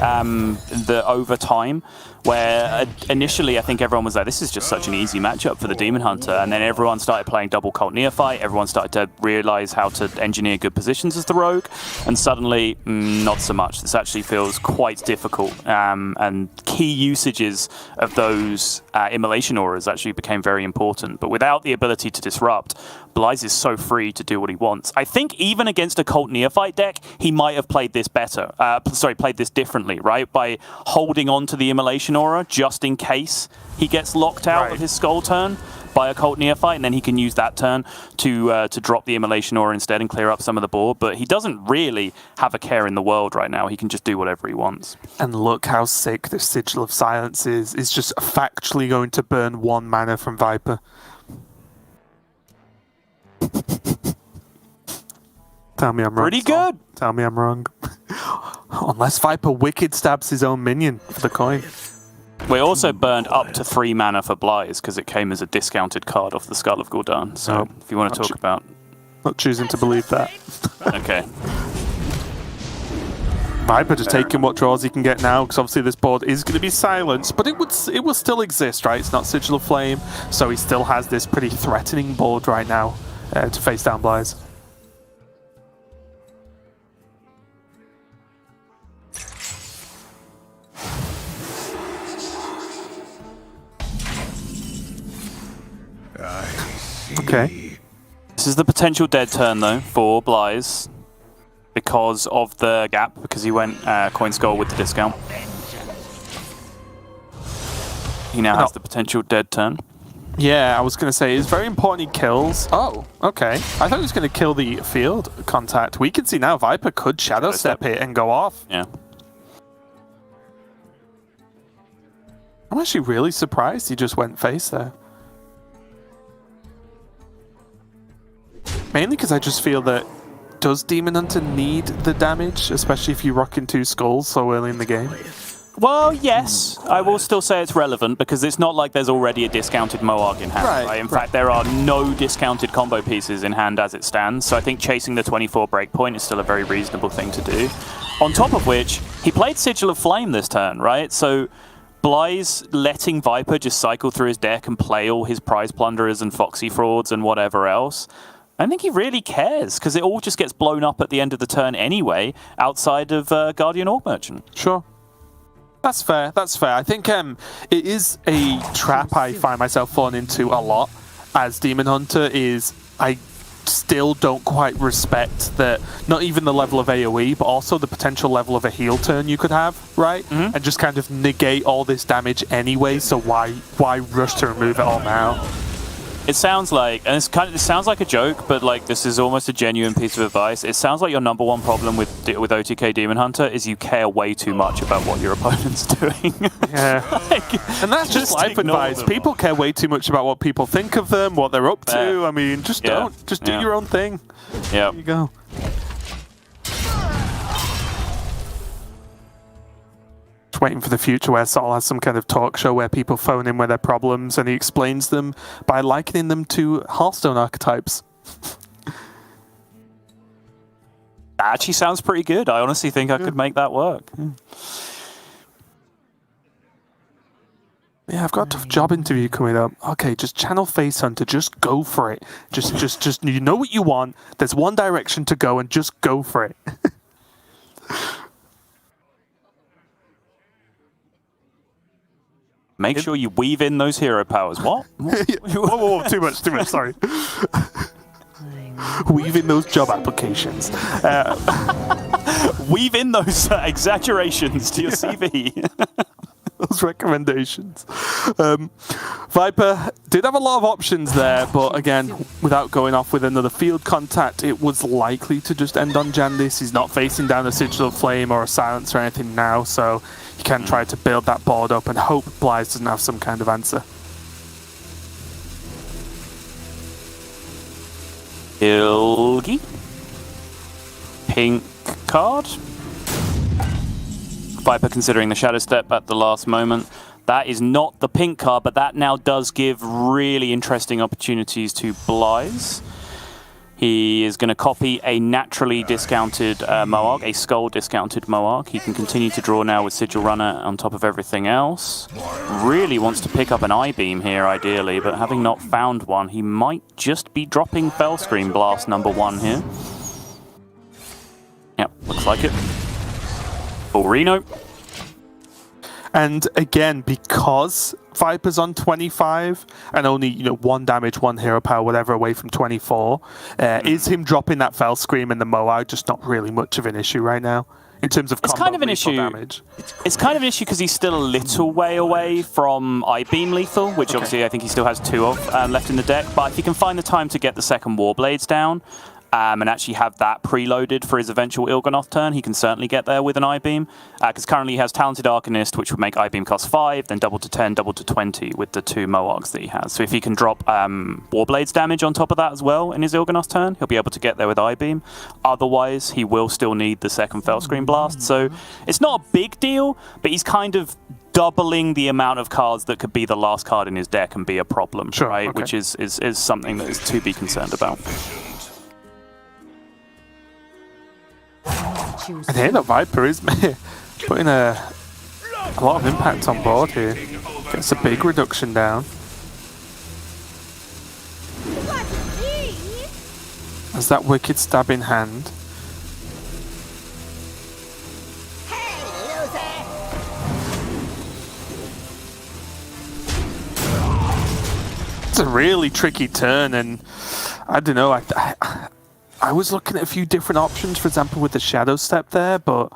over time, where initially I think everyone was like, this is just such an easy matchup for the Demon Hunter, and then everyone started playing double Cult Neophyte, everyone started to realize how to engineer good positions as the Rogue, and suddenly, not so much. This actually feels quite difficult, and key usages of those Immolation Auras actually became very important, but without the ability to disrupt, xBlyze is so free to do what he wants. I think even against a Cult Neophyte deck, he might have played this better, played this differently, right? By holding on to the Immolation Aura just in case he gets locked out of his Skull turn by a Cult Neophyte, and then he can use that turn to drop the Immolation Aura instead and clear up some of the board. But he doesn't really have a care in the world right now. He can just do whatever he wants. And look how sick the Sigil of Silence is. It's just factually going to burn 1 mana from Viper. Tell me I'm wrong. Pretty good. Tell me I'm wrong. Unless Viper wicked stabs his own minion for the coin. We also burned up to 3 mana for xBlyzes because it came as a discounted card off the Skull of Gul'dan. So if you want to talk about... Not choosing to believe that. Okay. Viper just taking what draws he can get now, because obviously this board is going to be silenced, but it will still exist, right? It's not Sigil of Flame, so he still has this pretty threatening board right now to face down xBlyzes. Okay. This is the potential dead turn, though, for xBlyzes because of the gap, because he went coin skull with the discount. He now has the potential dead turn. Yeah, I was going to say, it's very important he kills. Oh, okay. I thought he was going to kill the field contact. We can see now Viper could Shadow Step it and go off. Yeah. I'm actually really surprised he just went face there. Mainly because I just feel that, does Demon Hunter need the damage, especially if you rock in 2 skulls so early in the game? Well, yes. I will still say it's relevant because it's not like there's already a discounted Moarg in hand. Right? In fact, there are no discounted combo pieces in hand as it stands, so I think chasing the 24 breakpoint is still a very reasonable thing to do. On top of which, he played Sigil of Flame this turn, right? So xBlyzes letting Viper just cycle through his deck and play all his Prize Plunderers and Foxy Frauds and whatever else, I don't think he really cares, because it all just gets blown up at the end of the turn anyway, outside of Guardian Orc Merchant. Sure. That's fair, that's fair. I think it is a trap I find myself falling into a lot as Demon Hunter is, I still don't quite respect that, not even the level of AoE, but also the potential level of a heal turn you could have, right? And just kind of negate all this damage anyway, so why rush to remove it all now? It sounds like, and it sounds like a joke, but like this is almost a genuine piece of advice. It sounds like your #1 problem with OTK Demon Hunter is you care way too much about what your opponent's doing. Yeah, and that's just life advice. People care way too much about what people think of them, what they're up to. I mean, just don't. Just do your own thing. Yeah. There you go. Waiting for the future where Sol has some kind of talk show where people phone in with their problems and he explains them by likening them to Hearthstone archetypes. That actually sounds pretty good. I honestly think I could make that work. Yeah, I've got a job interview coming up. Okay, just channel Face Hunter. Just go for it. Just you know what you want. There's one direction to go and just go for it. Make sure you weave in those hero powers. What? Whoa, too much, sorry. Weave in those job applications. Weave in those exaggerations to your CV. Those recommendations. Viper did have a lot of options there, but again, without going off with another field contact, it was likely to just end on Jandice. He's not facing down a Sigil of Flame or a Silence or anything now, so he can try to build that board up and hope xBlyzes doesn't have some kind of answer. Ilgi. Pink card. Viper considering the Shadow Step at the last moment. That is not the pink card, but that now does give really interesting opportunities to xBlyzes. He is going to copy a naturally discounted Moarg, a skull discounted Moarg. He can continue to draw now with Sigil Runner on top of everything else. Really wants to pick up an I-Beam here, ideally, but having not found one, he might just be dropping Fellscream Blast #1 here. Yep, looks like it. Full Reno. And again, because Viper's on 25 and only 1 damage, 1 hero power, whatever, away from 24, is him dropping that Fellscream and the Moarg just not really much of an issue right now in terms of combo damage? It's kind of an issue because he's still a little way away from I-Beam lethal, which obviously I think he still has 2 of left in the deck. But if he can find the time to get the second Warblades down, and actually have that preloaded for his eventual Il'gynoth turn, he can certainly get there with an I-Beam. Because currently he has Talented Arcanist, which would make I-Beam cost 5, then double to 10, double to 20 with the 2 Moargs that he has. So if he can drop Warblades damage on top of that as well in his Il'gynoth turn, he'll be able to get there with I-Beam. Otherwise, he will still need the second Fellscream Blast. So it's not a big deal, but he's kind of doubling the amount of cards that could be the last card in his deck and be a problem, Sure, right? okay. Which is something that is to be concerned about. And here the Viper is putting a lot of impact on board here. Gets a big reduction down. Has that wicked stab in hand. It's a really tricky turn, and I don't know. I was looking at a few different options, for example, with the Shadow Step there, but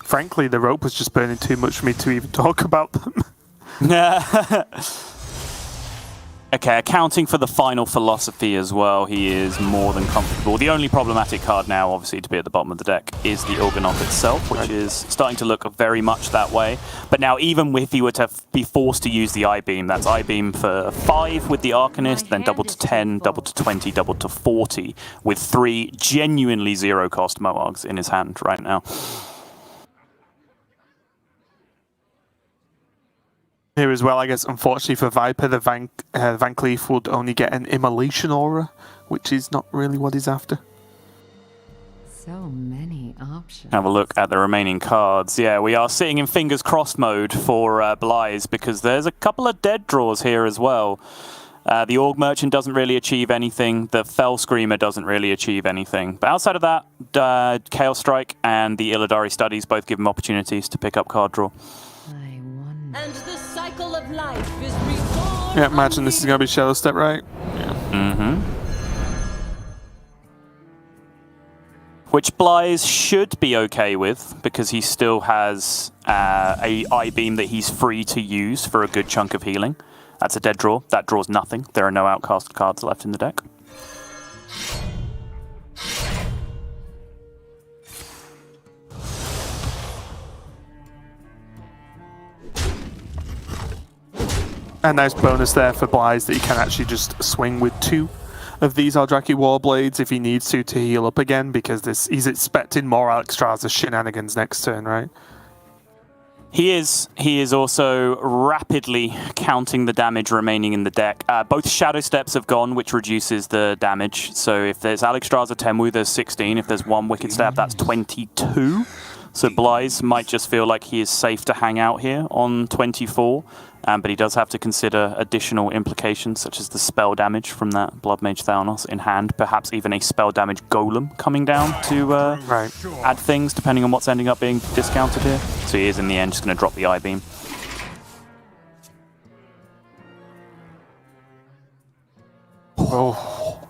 frankly, the rope was just burning too much for me to even talk about them. Okay, accounting for the final philosophy as well, he is more than comfortable. The only problematic card now, obviously, to be at the bottom of the deck is the Organoth itself, which is starting to look very much that way. But now, even if he were to be forced to use the I-Beam, that's I-Beam for 5 with the Arcanist, then double to 10, double to 20, double to 40, with 3 genuinely zero-cost Moargs in his hand right now. Here as well, I guess, unfortunately for Viper, the Van Cleef would only get an Immolation Aura, which is not really what he's after. So many options. Have a look at the remaining cards. Yeah, we are sitting in fingers crossed mode for Xbylyzes because there's a couple of dead draws here as well. The Org Merchant doesn't really achieve anything. The Fell Screamer doesn't really achieve anything. But outside of that, Chaos Strike and the Illidari Studies both give him opportunities to pick up card draw. I wonder. And the cycle of life is reborn. Yeah, imagine this is going to be Shadow Step, right? Which Xbylyzes should be okay with because he still has a I-Beam that he's free to use for a good chunk of healing. That's a dead draw. That draws nothing. There are no outcast cards left in the deck. A nice bonus there for Xbylyzes that he can actually just swing with 2 of these Eldrazi Warblades if he needs to heal up again, because he's expecting more Alexstrasza shenanigans next turn, right? He is also rapidly counting the damage remaining in the deck. Both Shadow Steps have gone, which reduces the damage. So if there's Alexstrasza Tenwu, there's 16. If there's 1 Wicked Stab, that's 22. So Xbylyzes might just feel like he is safe to hang out here on 24. But he does have to consider additional implications, such as the spell damage from that Blood Mage Thalnos in hand, perhaps even a spell damage Golem coming down to add things, depending on what's ending up being discounted here. So he is, in the end, just going to drop the I-Beam. Oh.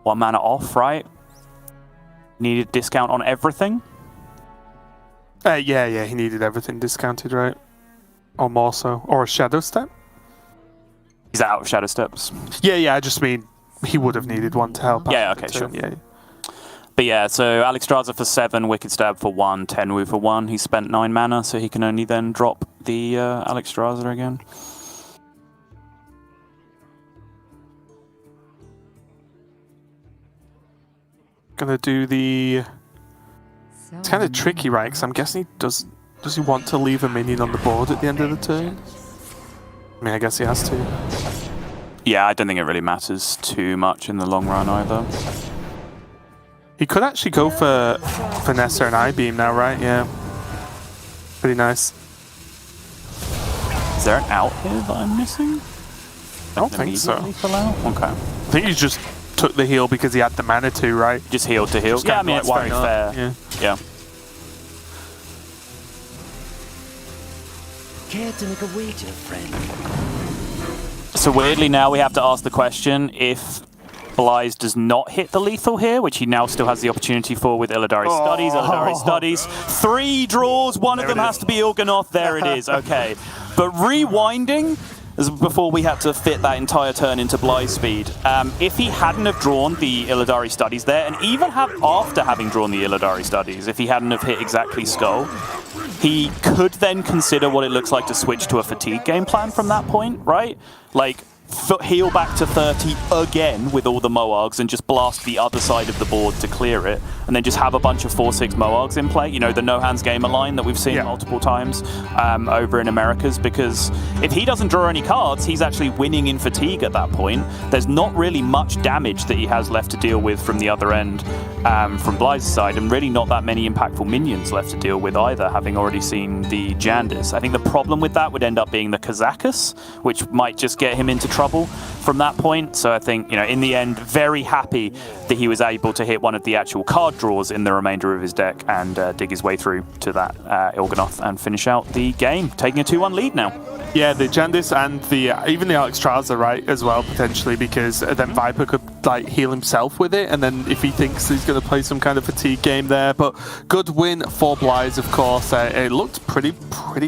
1 mana off, right? Needed discount on everything? Yeah, he needed everything discounted, right? Or more so. Or a Shadow Step? He's out of Shadow Steps. Yeah, I just mean he would have needed one to help out. Yeah, okay, sure. Yeah. But yeah, so Alexstrasza for 7, Wicked Stab for 1, Tenwu for 1. He spent 9 mana, so he can only then drop the Alexstrasza again. Gonna do the... It's kind of tricky, right? Because I'm guessing he does he want to leave a minion on the board at the end of the turn? I mean, I guess he has to. Yeah, I don't think it really matters too much in the long run either. He could actually go for Vanessa and I-Beam now, right? Yeah. Pretty nice. Is there an out here that I'm missing? I don't think so. Fill out? Okay. I think he just took the heal because he had the mana to, right? Just heal to heal. Yeah, I mean, it's very fair. Yeah. Care to make a wager, friend? So weirdly now we have to ask the question, if Xbylyzes does not hit the lethal here, which he now still has the opportunity for with Illidari Studies, 3 draws, one of them has to be Organoth, there it is, okay. But rewinding, before we had to fit that entire turn into Xbylyzes speed, if he hadn't have drawn the Illidari Studies there, and even after having drawn the Illidari Studies, if he hadn't have hit exactly Skull, he could then consider what it looks like to switch to a fatigue game plan from that point, right? Like, heal back to 30 again with all the Moargs and just blast the other side of the board to clear it. and then just have a bunch of 4/6 Moargs in play. You know, the no hands gamer line that we've seen multiple times over in Americas, because if he doesn't draw any cards, he's actually winning in fatigue at that point. There's not really much damage that he has left to deal with from the other end, from XBlyzes' side, and really not that many impactful minions left to deal with either, having already seen the Jandice. I think the problem with that would end up being the Kazakus, which might just get him into trouble from that point. So I think, you know, in the end, very happy that he was able to hit one of the actual card draws in the remainder of his deck and dig his way through to that Il'gynoth and finish out the game, taking a 2-1 lead now. Yeah, the Jandice and the even the xBlyzes, right, as well, potentially, because then Viper could like heal himself with it, and then if he thinks he's going to play some kind of fatigue game there. But good win for XBlyzes, of course. It looked pretty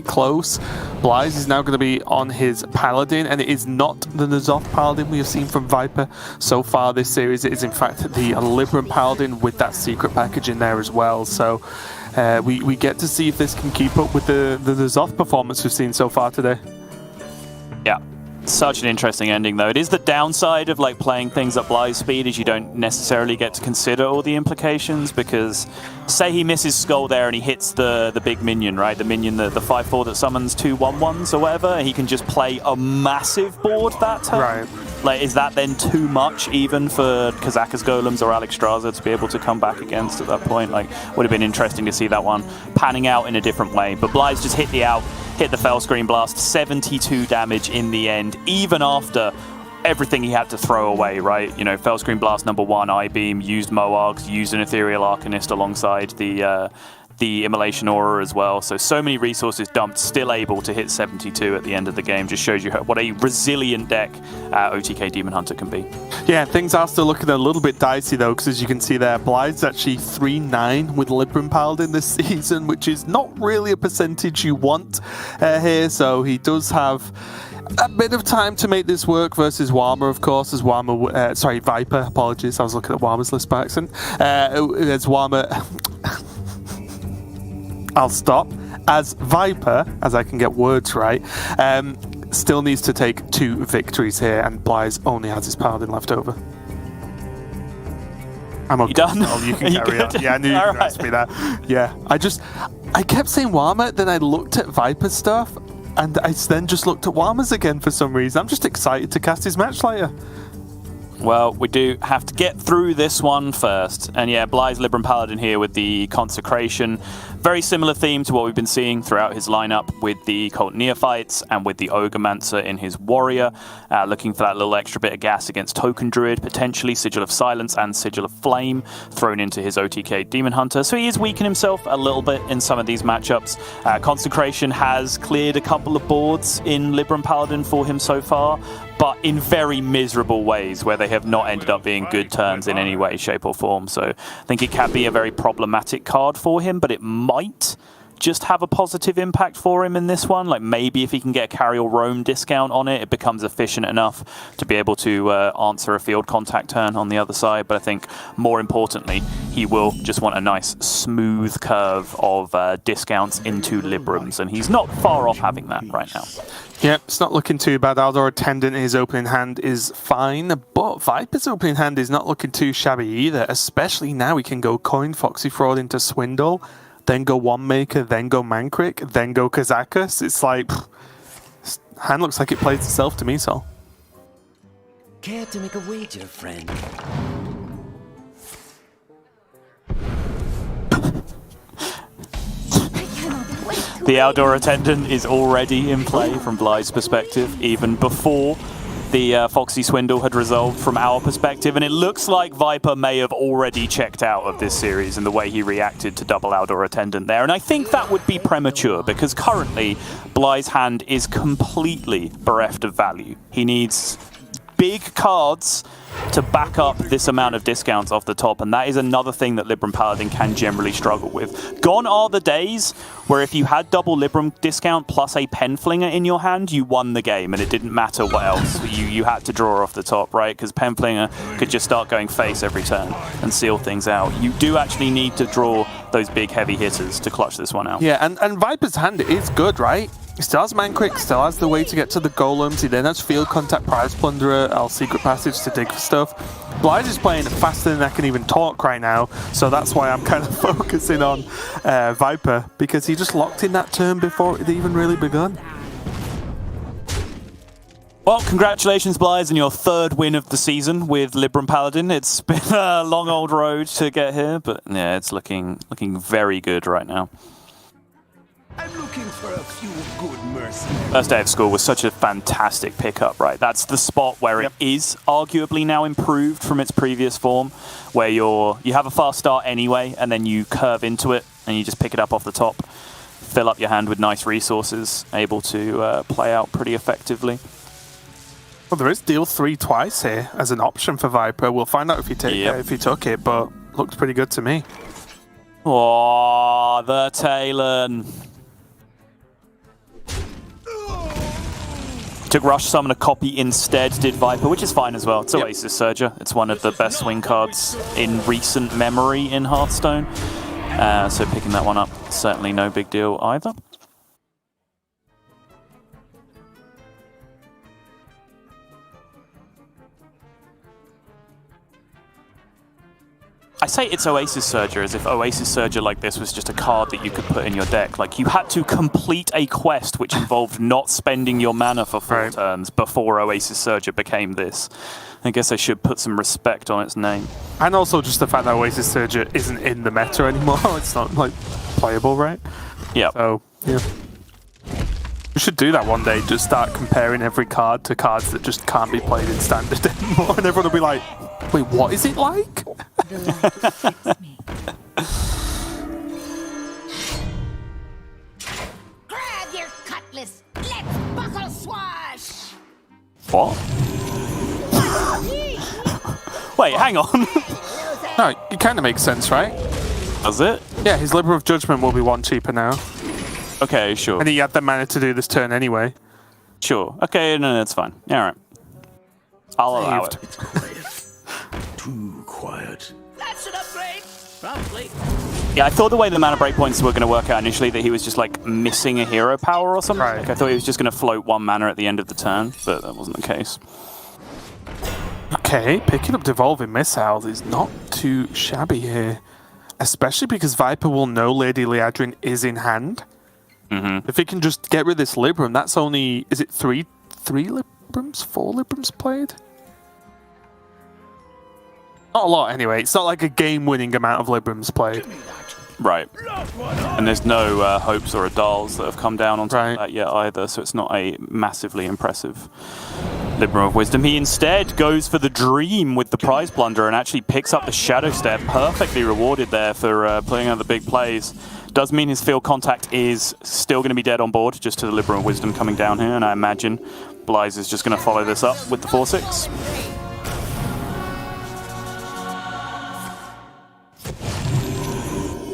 close. XBlyzes is now going to be on his Paladin, and it is not the N'Zoth Paladin we have seen from Viper so far this series. It is in fact the Libram Paladin with that secret package in there as well. So we get to see if this can keep up with the N'Zoth performance we've seen so far today. Yeah, such an interesting ending though. It is the downside of like playing things at XBlyzes speed, is you don't necessarily get to consider all the implications, because say he misses Skull there and he hits the big minion, right? The minion, the 5/4 that summons 2 1/1s or whatever, he can just play a massive board that turn. Right. Like, is that then too much even for Kazakus Golems or xBlyzes to be able to come back against at that point? Like, would have been interesting to see that one panning out in a different way. But XBlyzes just hit the Fell Screen Blast, 72 damage in the end, even after everything he had to throw away, right? You know, Fell Screen Blast #1, I-Beam, used Moargs, used an Ethereal Arcanist alongside the Immolation Aura as well. So many resources dumped, still able to hit 72 at the end of the game. Just shows you what a resilient deck OTK Demon Hunter can be. Yeah, things are still looking a little bit dicey though, because as you can see there, XBlyzes actually 3-9 with Libram Paladin this season, which is not really a percentage you want here. So he does have a bit of time to make this work versus Warmer, of course, as Warmer, sorry, Viper, apologies, I was looking at Warmer's list by accident. As Warmer, I'll stop. As Viper, as I can get words right, still needs to take 2 victories here, and XBlyzes only has his Paladin left over. I'm okay. You done? Oh, you can carry on. Yeah, I knew you were going to ask me that. Yeah, I kept saying Warmer, then I looked at Viper stuff, and I then just looked at Warmer's again for some reason. I'm just excited to cast his match later. Well, we do have to get through this one first. And yeah, XBlyzes Libram Paladin here with the Consecration. Very similar theme to what we've been seeing throughout his lineup with the Cult Neophytes and with the Ogremancer in his Warrior. Looking for that little extra bit of gas against Token Druid, potentially Sigil of Silence and Sigil of Flame thrown into his OTK Demon Hunter. So he is weakening himself a little bit in some of these matchups. Consecration has cleared a couple of boards in Libram Paladin for him so far, but in very miserable ways where they have not ended up being good turns in any way, shape or form. So I think it can be a very problematic card for him, but it might just have a positive impact for him in this one. Like maybe if he can get a carry or roam discount on it, it becomes efficient enough to be able to answer a field contact turn on the other side. But I think more importantly, he will just want a nice smooth curve of discounts into Librams, and he's not far off having that right now. Yeah, it's not looking too bad. Aldor Attendant in his opening hand is fine, but Viper's opening hand is not looking too shabby either, especially now he can go Coin, Foxy Fraud into Swindle, then go One Maker, then go Mankrik, then go Kazakus. It's like, this hand looks like it plays itself to me, Sol. Care to make a wager, friend? The Outdoor Attendant is already in play from XBlyzes' perspective, even before the Foxy Swindle had resolved from our perspective, and it looks like Viper may have already checked out of this series in the way he reacted to double Outdoor Attendant there, and I think that would be premature, because currently XBlyzes' hand is completely bereft of value. He needs big cards to back up this amount of discounts off the top, and that is another thing that Libram Paladin can generally struggle with. Gone are the days where if you had double Libram discount plus a Penflinger in your hand, you won the game, and it didn't matter what else. You had to draw off the top, right? Because Penflinger could just start going face every turn and seal things out. You do actually need to draw those big heavy hitters to clutch this one out. Yeah, and Viper's hand is good, right? He still has Man Quick, still has the way to get to the golems. He then has Field Contact, Prize Plunderer, L Secret Passage to dig for stuff. Blaze is playing faster than I can even talk right now, so that's why I'm kind of focusing on Viper, because he just locked in that turn before it even really begun. Well, congratulations, Blyze, on your 3rd win of the season with Libram Paladin. It's been a long old road to get here, but yeah, it's looking very good right now. I'm looking for a few good mercenaries. First day of school was such a fantastic pickup, right? That's the spot where it is arguably now improved from its previous form, where you have a fast start anyway, and then you curve into it, and you just pick it up off the top, fill up your hand with nice resources, able to play out pretty effectively. Well, there is deal 3 twice here as an option for Viper. We'll find out if he took it, but looked pretty good to me. Oh, the Talon. Took Rush Summon a copy instead, did Viper, which is fine as well. It's Oasis Surger. It's one of the best swing cards in recent memory in Hearthstone. So picking that one up, certainly no big deal either. I say it's Oasis Surger as if Oasis Surger like this was just a card that you could put in your deck. Like, you had to complete a quest which involved not spending your mana for 4 turns before Oasis Surger became this. I guess I should put some respect on its name. And also just the fact that Oasis Surger isn't in the meta anymore. It's not, like, playable, right? Yeah. So, yeah. We should do that one day, just start comparing every card to cards that just can't be played in Standard anymore, and everyone will be like, wait, what is it like? Grab your cutlass. Let's buckle swash. What? Wait, hang on. No, it kind of makes sense, right? Does it? Yeah, his Libra of Judgment will be 1 cheaper now. Okay, sure. And he had the mana to do this turn anyway. Sure. Okay, no, that's fine. All right. I'll allow it. Too quiet. That's an upgrade. Probably. Yeah, I thought the way the mana breakpoints were going to work out initially that he was just like missing a hero power or something. Right. Like, I thought he was just going to float 1 mana at the end of the turn, but that wasn't the case. Okay, picking up Devolving Missiles is not too shabby here. Especially because Viper will know Lady Liadrin is in hand. If he can just get rid of this Libram, that's only... Is it 3 Librams? 4 Librams played? Not a lot, anyway. It's not like a game-winning amount of Librams played. Right. And there's no hopes or Adals that have come down on top of that yet either, so it's not a massively impressive Libram of Wisdom. He instead goes for the Dream with the Prize Plunder and actually picks up the Shadow Step. Perfectly rewarded there for playing out the big plays. Does mean his Field Contact is still going to be dead on board, just to the Libram of Wisdom coming down here, and I imagine Blyze is just going to follow this up with the 4/6.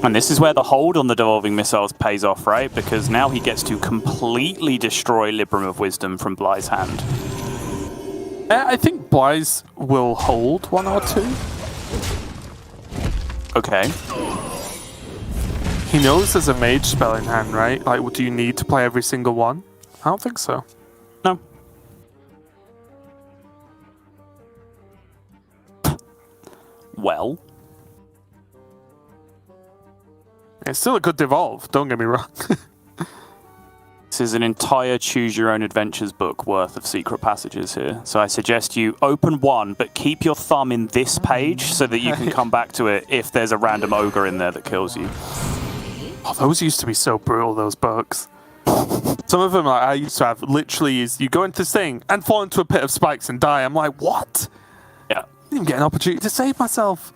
And this is where the hold on the Devolving Missiles pays off, right? Because now he gets to completely destroy Libram of Wisdom from Blyze's hand. I think Blyze will hold 1 or 2. Okay. He knows there's a mage spell in hand, right? Like, do you need to play every single one? I don't think so. No. Well. It's still a good devolve, don't get me wrong. This is an entire Choose Your Own Adventures book worth of secret passages here. So I suggest you open one, but keep your thumb in this page so that you can come back to it if there's a random ogre in there that kills you. Oh, those used to be so brutal, those books. Some of them like, I used to have literally is you go into this thing and fall into a pit of spikes and die. I'm like, what? Yeah. I didn't even get an opportunity to save myself.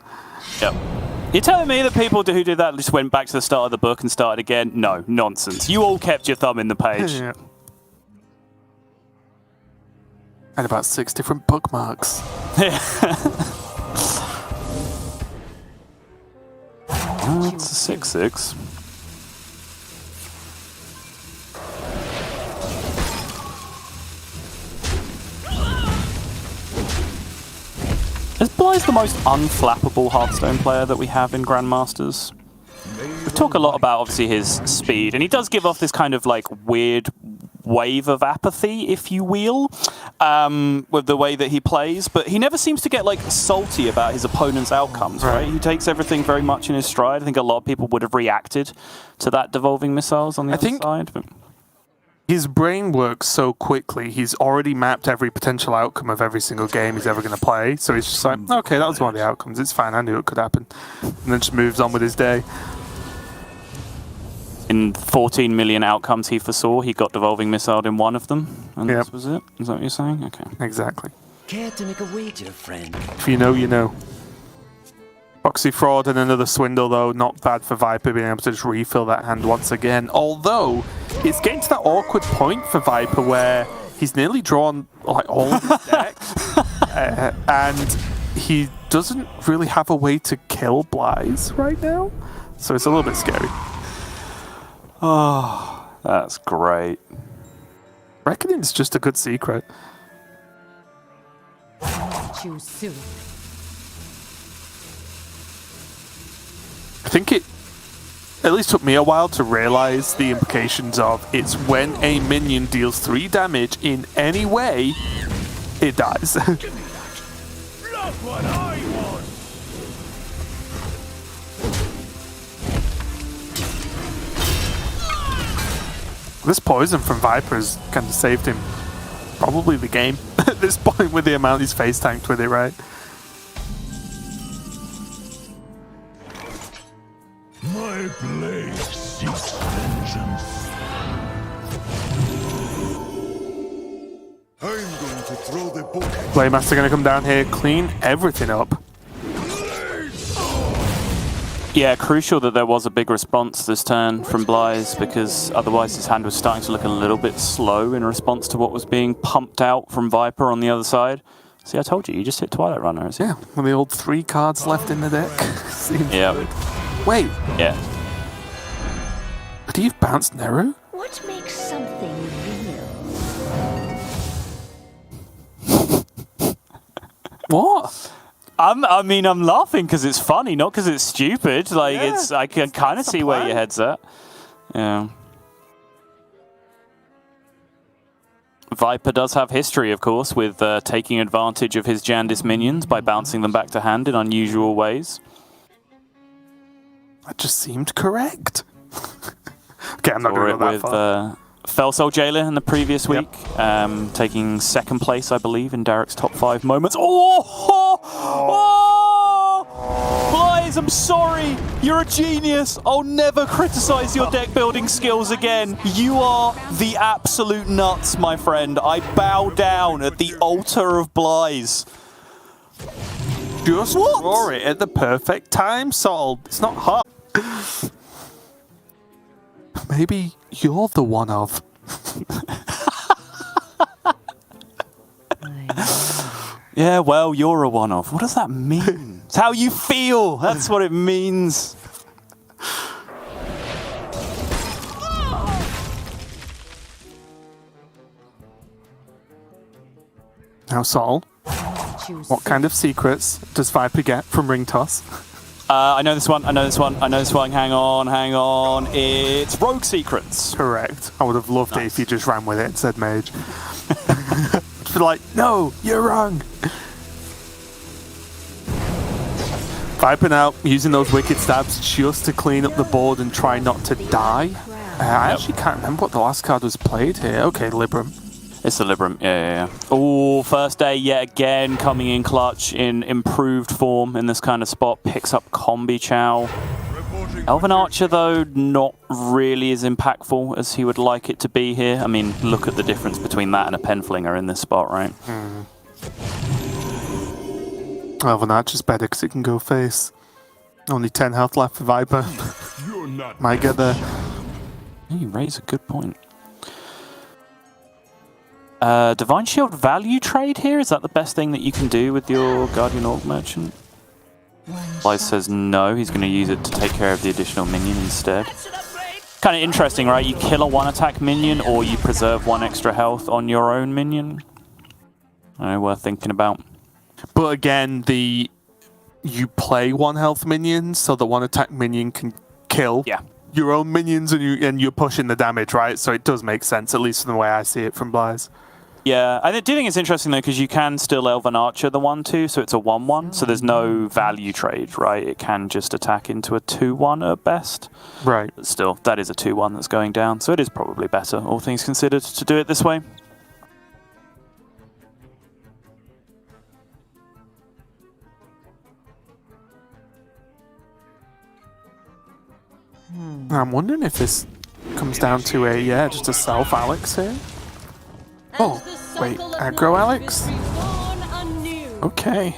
Yep. You're telling me that people who did that just went back to the start of the book and started again? No, nonsense. You all kept your thumb in the page. Yeah. And about 6 different bookmarks. That's a 6/6. Is Blyze the most unflappable Hearthstone player that we have in Grandmasters? We talk a lot about, obviously, his speed, and he does give off this kind of, like, weird wave of apathy, if you will, with the way that he plays. But he never seems to get like salty about his opponent's outcomes, right? He takes everything very much in his stride. I think a lot of people would have reacted to that devolving missiles on the other side. But his brain works so quickly. He's already mapped every potential outcome of every single game he's ever going to play. So he's just like, okay, that was one of the outcomes. It's fine. I knew it could happen. And then just moves on with his day. In 14 million outcomes he foresaw, he got devolving missiled in one of them. And this was it? Is that what you're saying? Okay. Exactly. Care to make a wager, friend? If you know, you know. Proxy fraud and another swindle, though. Not bad for Viper being able to just refill that hand once again. Although, it's getting to that awkward point for Viper where he's nearly drawn like all of his deck. And he doesn't really have a way to kill Blyze right now. So it's a little bit scary. Oh, that's great. Reckoning's just a good secret. Too soon. I think it at least took me a while to realize the implications of it's when a minion deals 3 damage in any way, it dies. Give me that. Look what I want. This poison from Viper has kind of saved him probably the game at this point with the amount he's face tanked with it, right? My blade seeks vengeance. I'm going to throw the book. Playmaster going to come down here, clean everything up. Yeah, crucial that there was a big response this turn from Blyze, because otherwise his hand was starting to look a little bit slow in response to what was being pumped out from Viper on the other side. See, I told you, you just hit Twilight Runner, is it? Yeah, with the old 3 cards left in the deck. Yeah. Wait. Yeah. Did he have bounced Neru? What makes something real? What? I mean, I'm laughing because it's funny, not because it's stupid. Like, I can kind of see where your head's at. Yeah. Viper does have history, of course, with taking advantage of his Jandice minions by bouncing them back to hand in unusual ways. That just seemed correct. Okay, I'm not going to go that far. Felsol Jailer in the previous week, taking 2nd place, I believe, in Derek's top 5 moments. Blyze, I'm sorry. You're a genius. I'll never criticize your deck building skills again. You are the absolute nuts, my friend. I bow down at the altar of Blyze. Just draw it at the perfect time, Sol. It's not hard. Maybe you're the one of. Yeah, well, you're a one-off. What does that mean? It's how you feel. That's what it means. Now, Sol, what kind of secrets does Viper get from ring toss? I know this one. Hang on. It's Rogue Secrets. Correct. I would have loved it if you just ran with it and said Mage. Like, no, you're wrong. Viper now using those wicked stabs just to clean up the board and try not to die. I actually can't remember what the last card was played here. Okay, Libram. It's the Libram, yeah. Oh, first day yet again, coming in clutch in improved form in this kind of spot. Picks up Combi Chow. Elven Archer, though, not really as impactful as he would like it to be here. I mean, look at the difference between that and a Penflinger in this spot, right? Elven Archer's better because it can go face. Only 10 health left for Viper. Might get there. You raise a good point. Divine Shield value trade here? Is that the best thing that you can do with your Guardian Orc Merchant? Blyze says no, he's going to use it to take care of the additional minion instead. Kind of interesting, right? You kill a 1-attack minion or you preserve 1 extra health on your own minion. I know, worth thinking about. But again, you play 1 health minion so the 1-attack minion can kill. Yeah. your own minions and you're pushing the damage, right? So it does make sense, at least from the way I see it from xBlyzes. Yeah, I do think it's interesting though because you can still Elven Archer the 1/2, so it's a 1/1, so there's no value trade, right? It can just attack into a 2/1 at best. Right. But still, that is a 2/1 that's going down, so it is probably better, all things considered, to do it this way. I'm wondering if this comes down to just a self Alex here. Oh, wait, aggro Alex? Okay.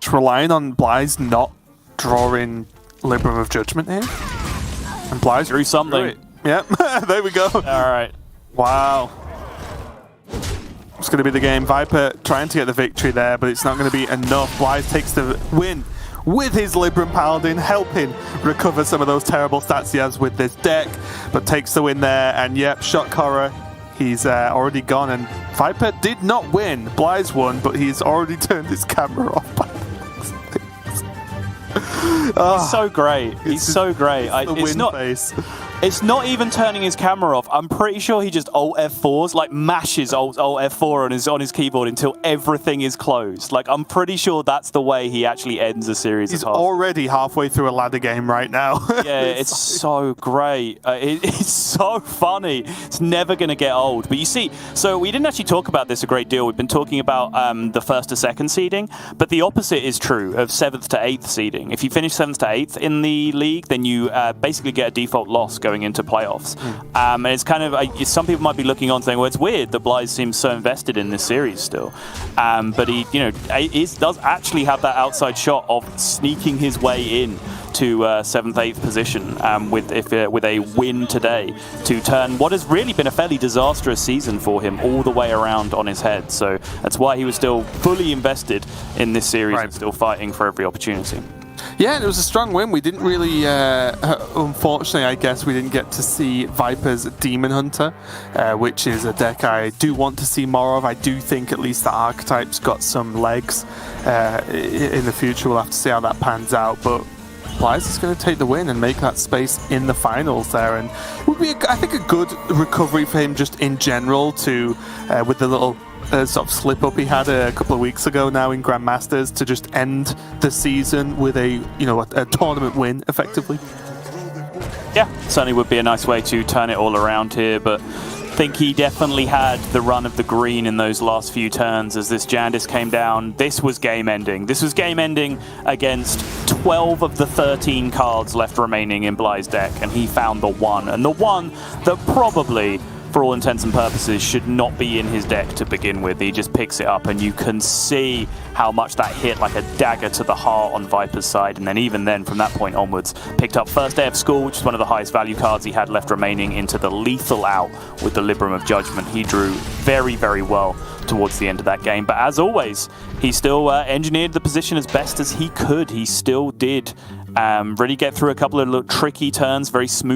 Just relying on xBlyzes not drawing Libram of Judgment here. And xBlyzes drew something. Yep, there we go. All right. Wow. It's going to be the game. Viper trying to get the victory there, but it's not going to be enough. xBlyzes takes the win with his Libram Paladin, helping recover some of those terrible stats he has with this deck, but takes the win there. And yep, Shock Horror, he's already gone. And Viper did not win. xBlyzes won, but he's already turned his camera off. He's so great. He's so great. It's not even turning his camera off. I'm pretty sure he just Alt F4s, like mashes Alt F4 on his keyboard until everything is closed. Like, I'm pretty sure that's the way he actually ends a series. He's already halfway through a ladder game right now. Yeah, it's so great. It's so funny. It's never going to get old. But you see, so we didn't actually talk about this a great deal. We've been talking about the 1st to 2nd seeding, but the opposite is true of 7th to 8th seeding. If you finish 7th to 8th in the league, then you basically get a default loss going into playoffs. And it's kind of, some people might be looking on saying, well, it's weird that xBlyzes seems so invested in this series still. But he, does actually have that outside shot of sneaking his way in to 7th, 8th position with a win today to turn what has really been a fairly disastrous season for him all the way around on his head. So that's why he was still fully invested in this series and still fighting for every opportunity. Yeah, it was a strong win. We didn't really, unfortunately, I guess, we didn't get to see Viper's Demon Hunter, which is a deck I do want to see more of. I do think at least the archetype's got some legs. In the future, we'll have to see how that pans out. But xBlyzes is going to take the win and make that space in the finals there. And it would be, I think, a good recovery for him just in general to, with the little sort of slip up he had a couple of weeks ago now in Grandmasters, to just end the season with a tournament win effectively. Yeah, certainly would be a nice way to turn it all around here, but I think he definitely had the run of the green in those last few turns as this Jandice came down. This was game ending. This was game ending against 12 of the 13 cards left remaining in xBlyzes' deck, and he found the one, and the one that probably, for all intents and purposes, should not be in his deck to begin with. He just picks it up, and you can see how much that hit like a dagger to the heart on Viper's side. And then even then, from that point onwards, picked up first day of school, which is one of the highest value cards he had left remaining, into the lethal out with the Libram of Judgment. He drew very, very well towards the end of that game. But as always, he still engineered the position as best as he could. He still did really get through a couple of little tricky turns very smoothly.